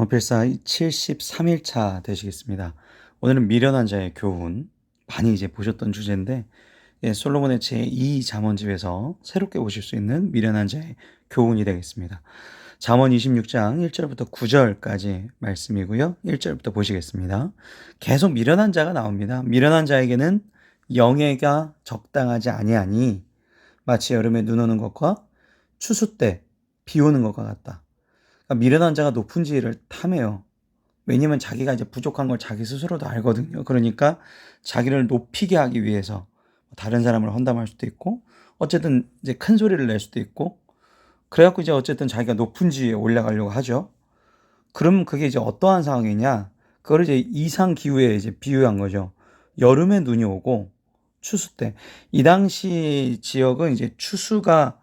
빌사 73일차 되시겠습니다. 오늘은 미련한 자의 교훈, 많이 이제 보셨던 주제인데, 솔로몬의 제2 잠언집에서 새롭게 보실 수 있는 미련한 자의 교훈이 되겠습니다. 잠언 26장 1절부터 9절까지 말씀이고요. 1절부터 보시겠습니다. 계속 미련한 자가 나옵니다. 미련한 자에게는 영예가 적당하지 아니하니 마치 여름에 눈 오는 것과 추수 때 비 오는 것과 같다. 그러니까 미련한 자가 높은 지위를 탐해요. 왜냐면 자기가 이제 부족한 걸 자기 스스로도 알거든요. 그러니까 자기를 높이게 하기 위해서 다른 사람을 헌담할 수도 있고, 어쨌든 이제 큰 소리를 낼 수도 있고, 그래갖고 이제 어쨌든 자기가 높은 지위에 올라가려고 하죠. 그럼 그게 이제 어떠한 상황이냐? 그걸 이제 이상 기후에 이제 비유한 거죠. 여름에 눈이 오고 추수 때. 이 당시 지역은 이제 추수가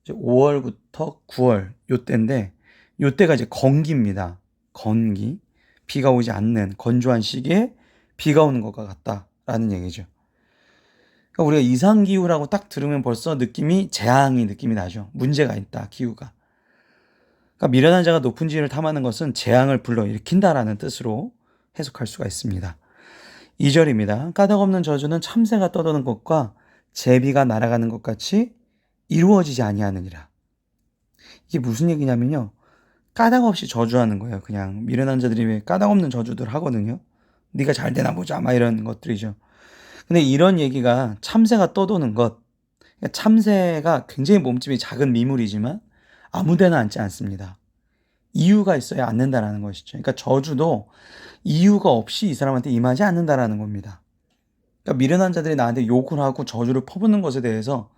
이제 5월부터 9월 요때인데, 요때가 이제 건기입니다. 건기. 비가 오지 않는 건조한 시기에 비가 오는 것과 같다라는 얘기죠. 그러니까 우리가 이상기후라고 딱 들으면 벌써 느낌이 나죠. 문제가 있다, 기후가. 그러니까 미련한 자가 높은 지위를 탐하는 것은 재앙을 불러일으킨다라는 뜻으로 해석할 수가 있습니다. 2절입니다. 까닭없는 저주는 참새가 떠도는 것과 제비가 날아가는 것 같이 이루어지지 아니하느니라. 이게 무슨 얘기냐면요. 까닭 없이 저주하는 거예요. 그냥 미련한 자들이 왜 까닭 없는 저주들 하거든요. 네가 잘 되나 보자 막 이런 것들이죠. 근데 이런 얘기가 참새가 떠도는 것, 그러니까 참새가 굉장히 몸집이 작은 미물이지만 아무데나 앉지 않습니다. 이유가 있어야 앉는다라는 것이죠. 그러니까 저주도 이유가 없이 이 사람한테 임하지 않는다라는 겁니다. 그러니까 미련한 자들이 나한테 욕을 하고 저주를 퍼붓는 것에 대해서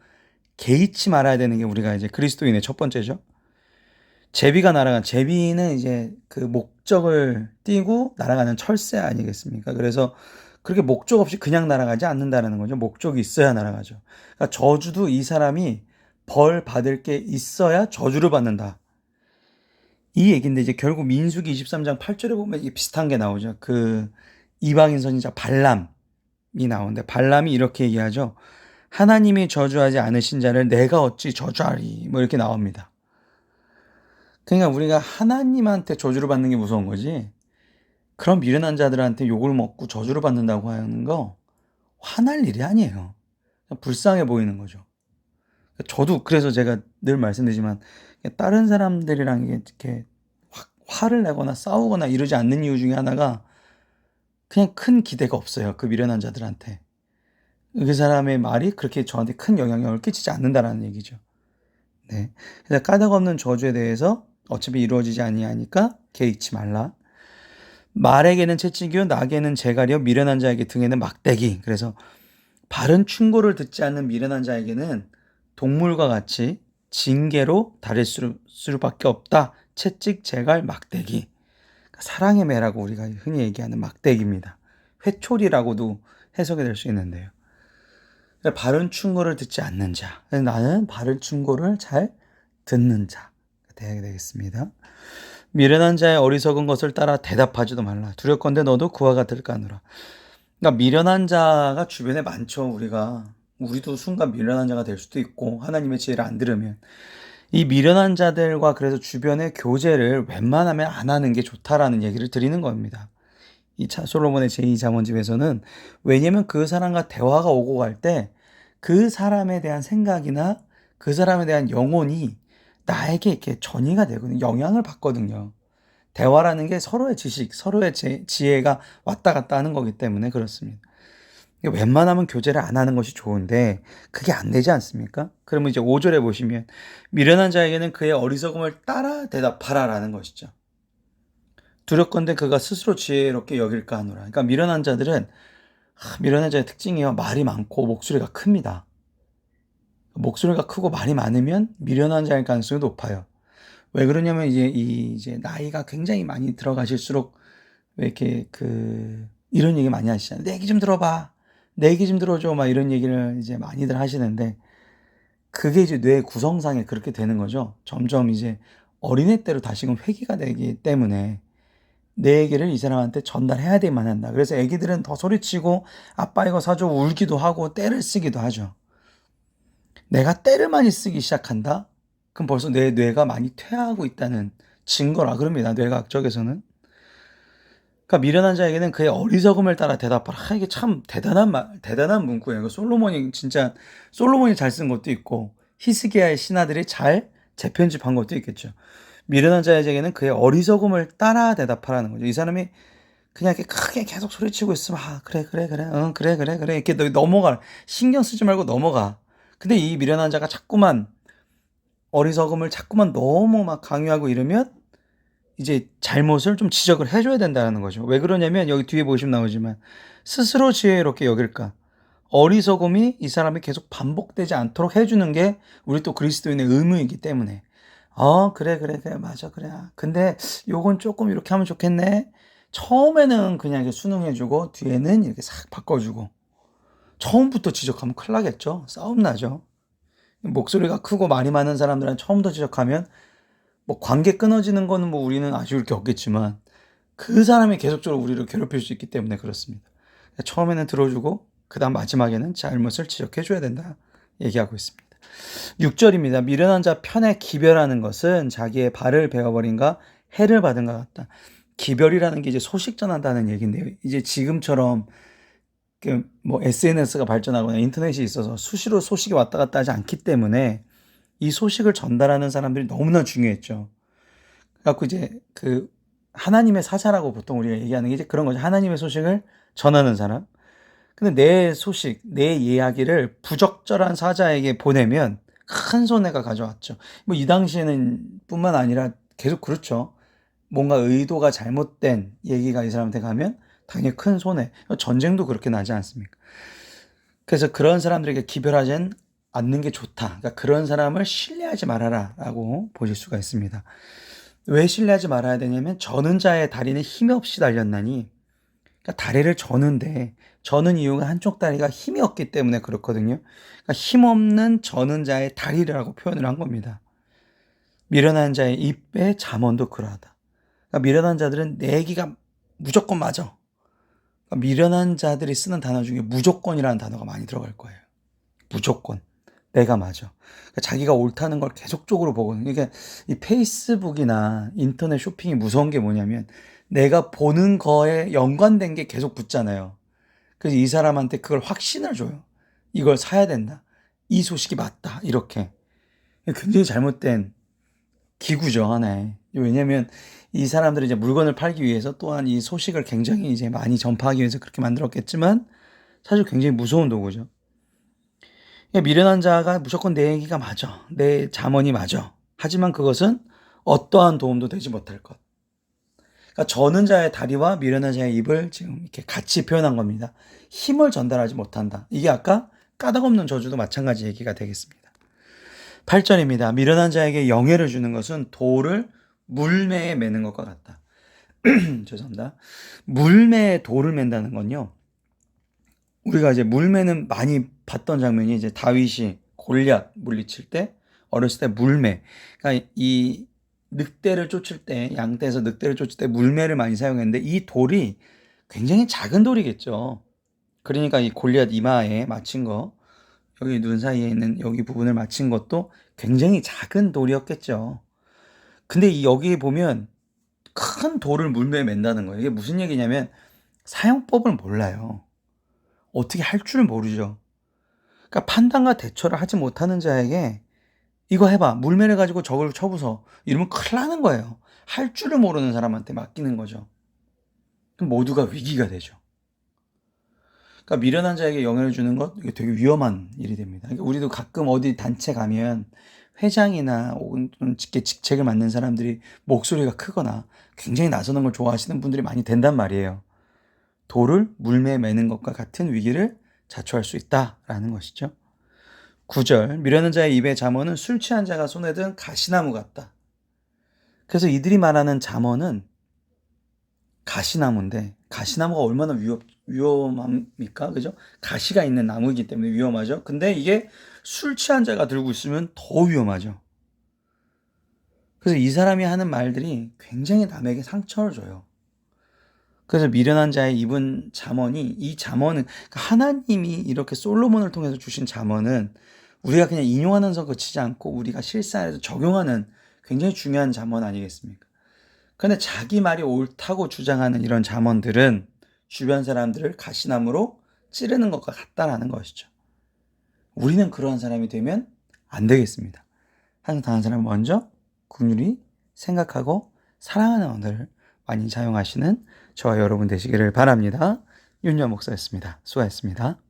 개의치 말아야 되는 게 우리가 이제 그리스도인의 첫 번째죠. 제비는 이제 그 목적을 띠고 날아가는 철새 아니겠습니까? 그래서 그렇게 목적 없이 그냥 날아가지 않는다는 거죠. 목적이 있어야 날아가죠. 그러니까 저주도 이 사람이 벌 받을 게 있어야 저주를 받는다. 이 얘기인데 이제 결국 민수기 23장 8절에 보면 이게 비슷한 게 나오죠. 그 이방인 선지자 발람이 나오는데 발람이 이렇게 얘기하죠. 하나님이 저주하지 않으신 자를 내가 어찌 저주하리 뭐 이렇게 나옵니다. 그러니까 우리가 하나님한테 저주를 받는 게 무서운 거지, 그런 미련한 자들한테 욕을 먹고 저주를 받는다고 하는 거 화날 일이 아니에요. 불쌍해 보이는 거죠. 저도 그래서 제가 늘 말씀드리지만 다른 사람들이랑 이렇게 화를 내거나 싸우거나 이러지 않는 이유 중에 하나가 그냥 큰 기대가 없어요. 그 미련한 자들한테. 그 사람의 말이 그렇게 저한테 큰 영향력을 끼치지 않는다라는 얘기죠. 네. 그래서 까닭 없는 저주에 대해서 어차피 이루어지지 아니하니까 개의치 말라. 말에게는 채찍이요 낙에는 재갈이요 미련한 자에게 등에는 막대기. 그래서 바른 충고를 듣지 않는 미련한 자에게는 동물과 같이 징계로 다를 수밖에 없다. 채찍, 재갈, 막대기. 사랑의 매라고 우리가 흔히 얘기하는 막대기입니다. 회초리라고도 해석이 될 수 있는데요. 바른 충고를 듣지 않는 자. 나는 바른 충고를 잘 듣는 자 되어야 되겠습니다. 미련한 자의 어리석은 것을 따라 대답하지도 말라. 두렵건대 너도 그와 같을까노라. 그러니까 미련한 자가 주변에 많죠. 우리도 순간 미련한 자가 될 수도 있고, 하나님의 지혜를 안 들으면. 이 미련한 자들과 그래서 주변의 교제를 웬만하면 안 하는 게 좋다라는 얘기를 드리는 겁니다. 이 솔로몬의 제2잠언집에서는, 왜냐면 그 사람과 대화가 오고 갈 때 그 사람에 대한 생각이나 그 사람에 대한 영혼이 나에게 이렇게 전이가 되거든요. 영향을 받거든요. 대화라는 게 서로의 지식, 서로의 지혜가 왔다 갔다 하는 거기 때문에 그렇습니다. 웬만하면 교제를 안 하는 것이 좋은데 그게 안 되지 않습니까? 그러면 이제 5절에 보시면 미련한 자에게는 그의 어리석음을 따라 대답하라라는 것이죠. 두렵건대 그가 스스로 지혜롭게 여길까 하노라. 그러니까 미련한 자들은 미련한 자의 특징이요. 말이 많고 목소리가 큽니다. 목소리가 크고 말이 많으면 미련한 자일 가능성이 높아요. 왜 그러냐면 이제 나이가 굉장히 많이 들어가실수록 왜 이렇게 이런 얘기 많이 하시잖아요. 내 얘기 좀 들어봐. 내 얘기 좀 들어줘. 막 이런 얘기를 이제 많이들 하시는데, 그게 이제 뇌 구성상에 그렇게 되는 거죠. 점점 이제 어린애 때로 다시금 회귀가 되기 때문에 내 얘기를 이 사람한테 전달해야 되만 한다. 그래서 애기들은 더 소리치고 아빠 이거 사줘 울기도 하고 떼를 쓰기도 하죠. 내가 떼를 많이 쓰기 시작한다? 그럼 벌써 내 뇌가 많이 퇴화하고 있다는 증거라 그럽니다, 뇌과학 쪽에서는. 그러니까 미련한 자에게는 그의 어리석음을 따라 대답하라. 이게 참 대단한 문구예요. 솔로몬이 잘 쓴 것도 있고 히스기야의 신하들이 잘 재편집한 것도 있겠죠. 미련한 자에게는 그의 어리석음을 따라 대답하라는 거죠. 이 사람이 그냥 이렇게 크게 계속 소리치고 있으면 그래 응 그래 이렇게 넘어가. 신경 쓰지 말고 넘어가. 근데 이 미련한 자가 자꾸만 어리석음을 자꾸만 너무 막 강요하고 이러면 이제 잘못을 좀 지적을 해줘야 된다는 거죠. 왜 그러냐면 여기 뒤에 보시면 나오지만 스스로 지혜롭게 여길까. 어리석음이 이 사람이 계속 반복되지 않도록 해주는 게 우리 또 그리스도인의 의무이기 때문에 그래 맞아 그래. 근데 요건 조금 이렇게 하면 좋겠네. 처음에는 그냥 이렇게 순응해주고 뒤에는 이렇게 싹 바꿔주고. 처음부터 지적하면 큰일 나겠죠. 싸움 나죠. 목소리가 크고 말이 많은 사람들은 처음부터 지적하면 뭐 관계 끊어지는 거는 뭐 우리는 아쉬울 게 없겠지만 그 사람이 계속적으로 우리를 괴롭힐 수 있기 때문에 그렇습니다. 처음에는 들어주고 그다음 마지막에는 잘못을 지적해 줘야 된다 얘기하고 있습니다. 6절입니다. 미련한 자 편에 기별하는 것은 자기의 발을 베어버린가 해를 받은 것 같다. 기별이라는 게 이제 소식 전한다는 얘기인데요. 이제 지금처럼 뭐 SNS가 발전하거나 인터넷이 있어서 수시로 소식이 왔다 갔다 하지 않기 때문에 이 소식을 전달하는 사람들이 너무나 중요했죠. 그래갖고 이제 그 하나님의 사자라고 보통 우리가 얘기하는 게 이제 그런 거죠. 하나님의 소식을 전하는 사람. 근데 내 소식, 내 이야기를 부적절한 사자에게 보내면 큰 손해가 가져왔죠. 뭐 이 당시에는 뿐만 아니라 계속 그렇죠. 뭔가 의도가 잘못된 얘기가 이 사람한테 가면 당연히 큰 손해. 전쟁도 그렇게 나지 않습니까? 그래서 그런 사람들에게 기별하지 않는 게 좋다. 그러니까 그런 사람을 신뢰하지 말아라라고 보실 수가 있습니다. 왜 신뢰하지 말아야 되냐면 저는 자의 다리는 힘이 없이 달렸나니, 그러니까 다리를 저는 이유가 한쪽 다리가 힘이 없기 때문에 그렇거든요. 그러니까 힘없는 저는 자의 다리라고 표현을 한 겁니다. 미련한 자의 입의 잠언도 그러하다. 그러니까 미련한 자들은 내기가 무조건 맞아. 그러니까 미련한 자들이 쓰는 단어 중에 무조건이라는 단어가 많이 들어갈 거예요. 무조건. 내가 맞아. 그러니까 자기가 옳다는 걸 계속적으로 보거든요. 그러니까 이 페이스북이나 인터넷 쇼핑이 무서운 게 뭐냐면 내가 보는 거에 연관된 게 계속 붙잖아요. 그래서 이 사람한테 그걸 확신을 줘요. 이걸 사야 된다. 이 소식이 맞다. 이렇게. 굉장히 잘못된 기구죠, 하나의. 왜냐면 이 사람들이 이제 물건을 팔기 위해서 또한 이 소식을 굉장히 이제 많이 전파하기 위해서 그렇게 만들었겠지만 사실 굉장히 무서운 도구죠. 미련한 자가 무조건 내 얘기가 맞아. 내 잠언이 맞아. 하지만 그것은 어떠한 도움도 되지 못할 것. 그러니까 저는 자의 다리와 미련한 자의 입을 지금 이렇게 같이 표현한 겁니다. 힘을 전달하지 못한다. 이게 아까 까닭없는 저주도 마찬가지 얘기가 되겠습니다. 8절입니다. 미련한 자에게 영예를 주는 것은 돌을 물매에 매는 것과 같다. 죄송합니다. 물매에 돌을 맨다는 건요. 우리가 이제 물매는 많이 봤던 장면이 이제 다윗이 골리앗 물리칠 때 어렸을 때 물매. 그러니까 이 늑대를 쫓을 때 양떼에서 늑대를 쫓을 때 물매를 많이 사용했는데 이 돌이 굉장히 작은 돌이겠죠. 그러니까 이 골리앗 이마에 맞힌 거 여기 눈 사이에 있는 여기 부분을 맞힌 것도 굉장히 작은 돌이었겠죠. 근데 여기 보면 큰 돌을 물매에 맨다는 거예요. 이게 무슨 얘기냐면 사용법을 몰라요. 어떻게 할 줄 모르죠. 그러니까 판단과 대처를 하지 못하는 자에게 이거 해봐. 물매를 가지고 저걸 쳐부숴. 이러면 큰일 나는 거예요. 할 줄을 모르는 사람한테 맡기는 거죠. 그럼 모두가 위기가 되죠. 그러니까 미련한 자에게 영향을 주는 것 이게 되게 위험한 일이 됩니다. 그러니까 우리도 가끔 어디 단체 가면 회장이나 혹은 직책을 맡는 사람들이 목소리가 크거나 굉장히 나서는 걸 좋아하시는 분들이 많이 된단 말이에요. 돌을 물매에 매는 것과 같은 위기를 자초할 수 있다라는 것이죠. 9절 미련한 자의 입의 잠언은 술 취한 자가 손에 든 가시나무 같다. 그래서 이들이 말하는 잠언은 가시나무인데 가시나무가 얼마나 위험합니까? 그죠? 가시가 있는 나무이기 때문에 위험하죠. 근데 이게 술 취한 자가 들고 있으면 더 위험하죠. 그래서 이 사람이 하는 말들이 굉장히 남에게 상처를 줘요. 그래서 미련한 자의 입은 잠언이 이 잠언은 그러니까 하나님이 이렇게 솔로몬을 통해서 주신 잠언은 우리가 그냥 인용하는 서 그치지 않고 우리가 실생활에서 적용하는 굉장히 중요한 잠언 아니겠습니까? 근데 자기 말이 옳다고 주장하는 이런 잠언들은 주변 사람들을 가시나무로 찌르는 것과 같다라는 것이죠. 우리는 그러한 사람이 되면 안 되겠습니다. 항상 다른 사람을 먼저 긍휼히 생각하고 사랑하는 언어를 많이 사용하시는 저와 여러분 되시기를 바랍니다. 윤여 목사였습니다. 수고하셨습니다.